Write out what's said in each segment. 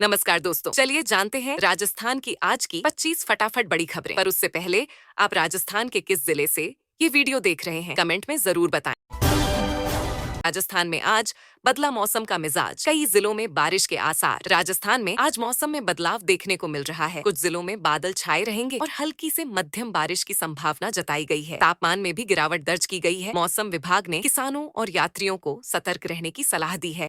नमस्कार दोस्तों, चलिए जानते हैं राजस्थान की आज की 25 फटाफट बड़ी खबरें। पर उससे पहले आप राजस्थान के किस जिले से ये वीडियो देख रहे हैं, कमेंट में जरूर बताएं। राजस्थान में आज बदला मौसम का मिजाज, कई जिलों में बारिश के आसार। राजस्थान में आज मौसम में बदलाव देखने को मिल रहा है। कुछ जिलों में बादल छाए रहेंगे और हल्की से मध्यम बारिश की संभावना जताई गई है। तापमान में भी गिरावट दर्ज की गई है। मौसम विभाग ने किसानों और यात्रियों को सतर्क रहने की सलाह दी है।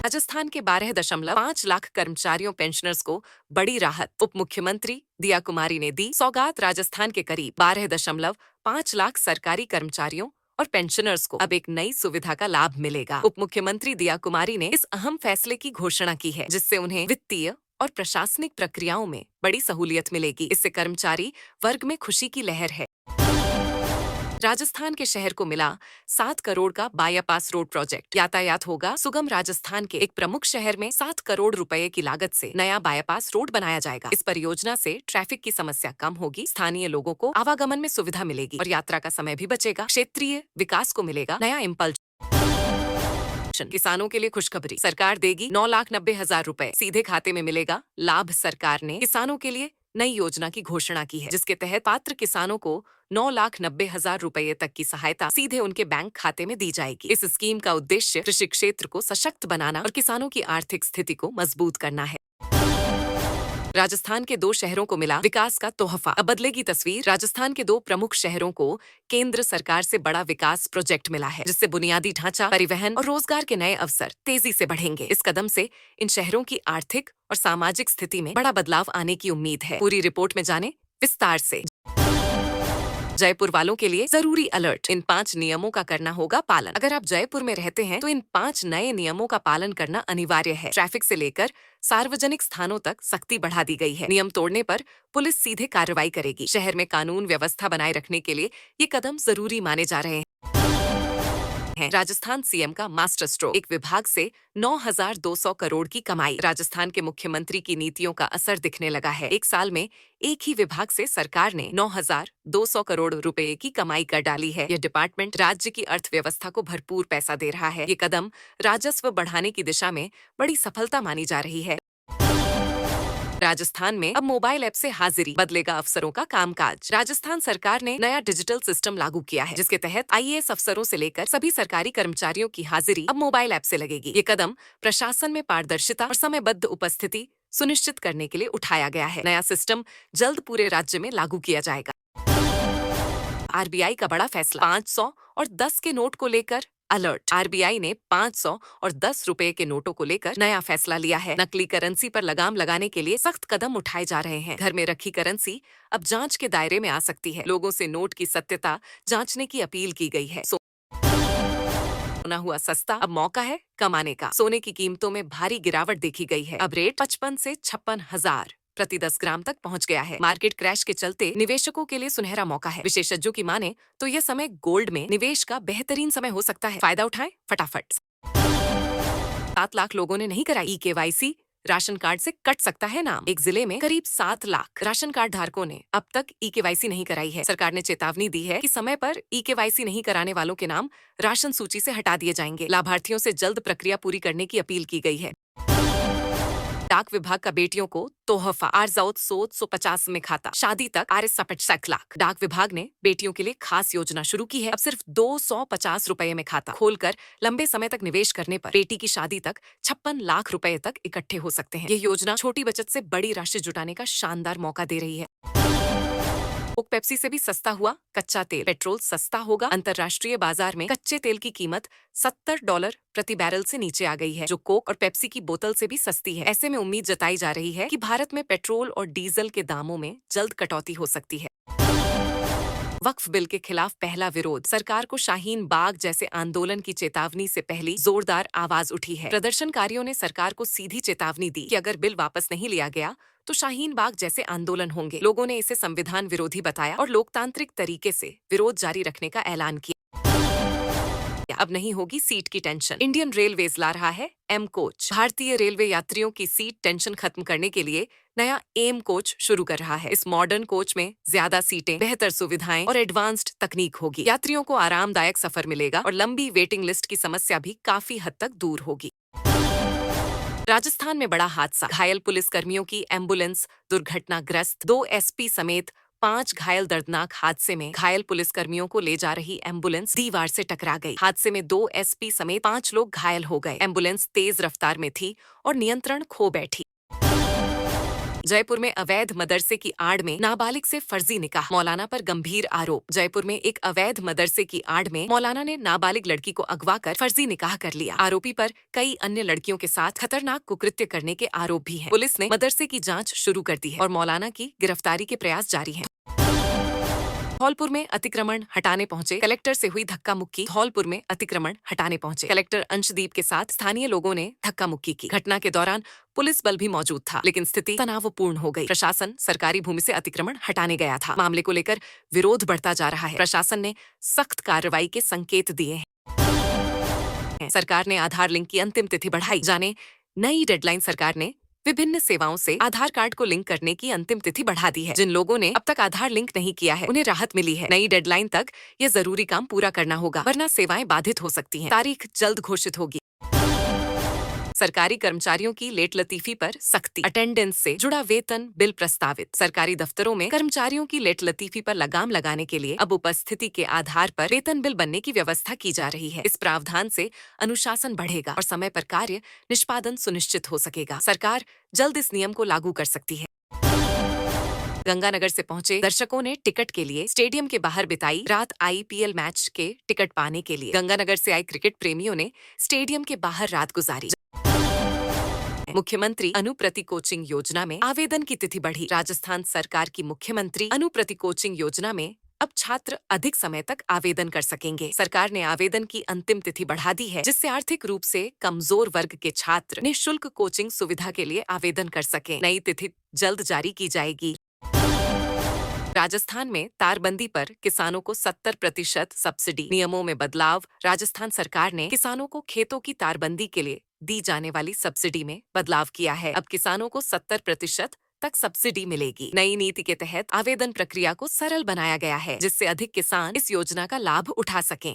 राजस्थान के 12.5 लाख कर्मचारियों पेंशनर्स को बड़ी राहत, उप मुख्यमंत्री दिया कुमारी ने दी सौगात। राजस्थान के करीब 12.5 लाख सरकारी कर्मचारियों और पेंशनर्स को अब एक नई सुविधा का लाभ मिलेगा। उप मुख्यमंत्री दिया कुमारी ने इस अहम फैसले की घोषणा की है, जिससे उन्हें वित्तीय और प्रशासनिक प्रक्रियाओं में बड़ी सहूलियत मिलेगी। इससे कर्मचारी वर्ग में खुशी की लहर है। राजस्थान के शहर को मिला 7 करोड़ का बाईपास रोड प्रोजेक्ट। यातायात होगा सुगम। राजस्थान के एक प्रमुख शहर में 7 करोड़ रुपए की लागत से नया बाईपास रोड बनाया जाएगा। इस परियोजना से ट्रैफिक की समस्या कम होगी, स्थानीय लोगों को आवागमन में सुविधा मिलेगी और यात्रा का समय भी बचेगा। क्षेत्रीय विकास को मिलेगा नया इम्पल्स। किसानों के लिए खुशखबरी, सरकार देगी 9,90,000 रुपए सीधे खाते में मिलेगा लाभ। सरकार ने किसानों के लिए नई योजना की घोषणा की है, जिसके तहत पात्र किसानों को 9,90,000 रुपए तक की सहायता सीधे उनके बैंक खाते में दी जाएगी। इस स्कीम का उद्देश्य कृषि क्षेत्र को सशक्त बनाना और किसानों की आर्थिक स्थिति को मजबूत करना है। राजस्थान के 2 शहरों को मिला विकास का तोहफा, अब बदलेगी तस्वीर। राजस्थान के 2 प्रमुख शहरों को केंद्र सरकार से बड़ा विकास प्रोजेक्ट मिला है, जिससे बुनियादी ढांचा, परिवहन और रोजगार के नए अवसर तेजी से बढ़ेंगे। इस कदम से इन शहरों की आर्थिक और सामाजिक स्थिति में बड़ा बदलाव आने की उम्मीद है। पूरी रिपोर्ट में जाने विस्तार से। जयपुर वालों के लिए जरूरी अलर्ट, इन 5 नियमों का करना होगा पालन। अगर आप जयपुर में रहते हैं तो इन 5 नए नियमों का पालन करना अनिवार्य है। ट्रैफिक से लेकर सार्वजनिक स्थानों तक सख्ती बढ़ा दी गई है। नियम तोड़ने पर पुलिस सीधे कार्रवाई करेगी। शहर में कानून व्यवस्था बनाए रखने के लिए ये कदम जरूरी माने जा रहे हैं। राजस्थान सीएम का मास्टर स्ट्रोक, एक विभाग से 9,200 करोड़ की कमाई। राजस्थान के मुख्यमंत्री की नीतियों का असर दिखने लगा है। एक साल में एक ही विभाग से सरकार ने 9,200 करोड़ रुपए की कमाई कर डाली है। यह डिपार्टमेंट राज्य की अर्थव्यवस्था को भरपूर पैसा दे रहा है। ये कदम राजस्व बढ़ाने की दिशा में बड़ी सफलता मानी जा रही है। राजस्थान में अब मोबाइल ऐप से हाजिरी, बदलेगा अफसरों का कामकाज। राजस्थान सरकार ने नया डिजिटल सिस्टम लागू किया है, जिसके तहत आईएएस अफसरों से लेकर सभी सरकारी कर्मचारियों की हाजिरी अब मोबाइल ऐप से लगेगी। ये कदम प्रशासन में पारदर्शिता और समयबद्ध उपस्थिति सुनिश्चित करने के लिए उठाया गया है। नया सिस्टम जल्द पूरे राज्य में लागू किया जाएगा। आरबीआई का बड़ा फैसला, 500 और 10 के नोट को लेकर अलर्ट। आरबीआई ने 500 और 10 रुपए के नोटों को लेकर नया फैसला लिया है। नकली करेंसी पर लगाम लगाने के लिए सख्त कदम उठाए जा रहे हैं। घर में रखी करेंसी अब जांच के दायरे में आ सकती है। लोगों से नोट की सत्यता जांचने की अपील की गई है। सोना हुआ सस्ता, अब मौका है कमाने का। सोने की कीमतों में भारी गिरावट देखी गई है। अब रेट 55 से 56,000 प्रति 10 ग्राम तक पहुंच गया है। मार्केट क्रैश के चलते निवेशकों के लिए सुनहरा मौका है। विशेषज्ञों की माने तो यह समय गोल्ड में निवेश का बेहतरीन समय हो सकता है। फायदा उठाएं फटाफट। 7 लाख लोगों ने नहीं कराई केवाईसी, राशन कार्ड से कट सकता है नाम। एक जिले में करीब 7 लाख राशन कार्ड धारकों ने अब तक केवाईसी नहीं कराई है। सरकार ने चेतावनी दी है कि समय पर केवाईसी नहीं कराने वालों के नाम राशन सूची से हटा दिए जाएंगे। लाभार्थियों से जल्द प्रक्रिया पूरी करने की अपील की गई है। डाक विभाग का बेटियों को तोहफा, आरजाउत 150 में खाता, शादी तक RS लाख। डाक विभाग ने बेटियों के लिए खास योजना शुरू की है। अब सिर्फ 250 रुपए में खाता खोलकर लंबे समय तक निवेश करने पर बेटी की शादी तक 56 लाख रुपए तक इकट्ठे हो सकते हैं। ये योजना छोटी बचत से बड़ी राशि जुटाने का शानदार मौका दे रही है। कोक पेप्सी से भी सस्ता हुआ कच्चा तेल, पेट्रोल सस्ता होगा। अंतर्राष्ट्रीय बाजार में कच्चे तेल की कीमत $70 प्रति बैरल से नीचे आ गई है, जो कोक और पेप्सी की बोतल से भी सस्ती है। ऐसे में उम्मीद जताई जा रही है कि भारत में पेट्रोल और डीजल के दामों में जल्द कटौती हो सकती है। वक्फ बिल के खिलाफ पहला विरोध, सरकार को शाहीन बाग जैसे आंदोलन की चेतावनी से पहले जोरदार आवाज उठी है। प्रदर्शनकारियों ने सरकार को सीधी चेतावनी दी कि अगर बिल वापस नहीं लिया गया तो शाहीन बाग जैसे आंदोलन होंगे। लोगों ने इसे संविधान विरोधी बताया और लोकतांत्रिक तरीके से विरोध जारी रखने का ऐलान किया। अब नहीं होगी सीट की टेंशन, इंडियन रेलवेज ला रहा है एम कोच। भारतीय रेलवे यात्रियों की सीट टेंशन खत्म करने के लिए नया एम कोच शुरू कर रहा है। इस मॉडर्न कोच में ज्यादा सीटें, बेहतर सुविधाएं और एडवांस्ड तकनीक होगी। यात्रियों को आरामदायक सफर मिलेगा और लंबी वेटिंग लिस्ट की समस्या भी काफी हद तक दूर होगी। राजस्थान में बड़ा हादसा, घायल पुलिसकर्मियों की एम्बुलेंस दुर्घटनाग्रस्त, 2 एसपी समेत 5 घायल। दर्दनाक हादसे में घायल पुलिसकर्मियों को ले जा रही एम्बुलेंस दीवार से टकरा गई। हादसे में 2 एसपी समेत 5 लोग घायल हो गए। एम्बुलेंस तेज रफ्तार में थी और नियंत्रण खो बैठी। जयपुर में अवैध मदरसे की आड़ में नाबालिग से फर्जी निकाह, मौलाना पर गंभीर आरोप। जयपुर में एक अवैध मदरसे की आड़ में मौलाना ने नाबालिग लड़की को अगवा कर फर्जी निकाह कर लिया। आरोपी पर कई अन्य लड़कियों के साथ खतरनाक कुकृत्य करने के आरोप भी हैं। पुलिस ने मदरसे की जांच शुरू कर दी है और मौलाना की गिरफ्तारी के प्रयास जारी हैं। धौलपुर में अतिक्रमण हटाने पहुंचे कलेक्टर से हुई धक्का मुक्की। धौलपुर में अतिक्रमण हटाने पहुंचे कलेक्टर अंशदीप के साथ स्थानीय लोगों ने धक्का मुक्की की। घटना के दौरान पुलिस बल भी मौजूद था, लेकिन स्थिति तनावपूर्ण हो गई। प्रशासन सरकारी भूमि से अतिक्रमण हटाने गया था। मामले को लेकर विरोध बढ़ता जा रहा है। प्रशासन ने सख्त कार्रवाई के संकेत दिए हैं। सरकार ने आधार लिंक की अंतिम तिथि बढ़ाई, जाने नई डेडलाइन। सरकार ने विभिन्न सेवाओं से आधार कार्ड को लिंक करने की अंतिम तिथि बढ़ा दी है। जिन लोगों ने अब तक आधार लिंक नहीं किया है, उन्हें राहत मिली है। नई डेडलाइन तक ये जरूरी काम पूरा करना होगा, वरना सेवाएं बाधित हो सकती हैं। तारीख जल्द घोषित होगी। सरकारी कर्मचारियों की लेट लतीफी पर सख्ती, अटेंडेंस से जुड़ा वेतन बिल प्रस्तावित। सरकारी दफ्तरों में कर्मचारियों की लेट लतीफी पर लगाम लगाने के लिए अब उपस्थिति के आधार पर वेतन बिल बनने की व्यवस्था की जा रही है। इस प्रावधान से अनुशासन बढ़ेगा और समय पर कार्य निष्पादन सुनिश्चित हो सकेगा। सरकार जल्द इस नियम को लागू कर सकती है। गंगानगर से पहुंचे दर्शकों ने टिकट के लिए स्टेडियम के बाहर बिताई रात। आईपीएल मैच के टिकट पाने के लिए गंगानगर से आए क्रिकेट प्रेमियों ने स्टेडियम के बाहर रात गुजारी। मुख्यमंत्री अनुप्रति कोचिंग योजना में आवेदन की तिथि बढ़ी। राजस्थान सरकार की मुख्यमंत्री अनुप्रति कोचिंग योजना में अब छात्र अधिक समय तक आवेदन कर सकेंगे। सरकार ने आवेदन की अंतिम तिथि बढ़ा दी है, जिससे आर्थिक रूप से कमजोर वर्ग के छात्र निःशुल्क कोचिंग सुविधा के लिए आवेदन कर सकें। नई तिथि जल्द जारी की जाएगी। राजस्थान में तारबंदी पर किसानों को 70% सब्सिडी, नियमों में बदलाव। राजस्थान सरकार ने किसानों को खेतों की तारबंदी के लिए दी जाने वाली सब्सिडी में बदलाव किया है। अब किसानों को 70% तक सब्सिडी मिलेगी। नई नीति के तहत आवेदन प्रक्रिया को सरल बनाया गया है, जिससे अधिक किसान इस योजना का लाभ उठा सकें।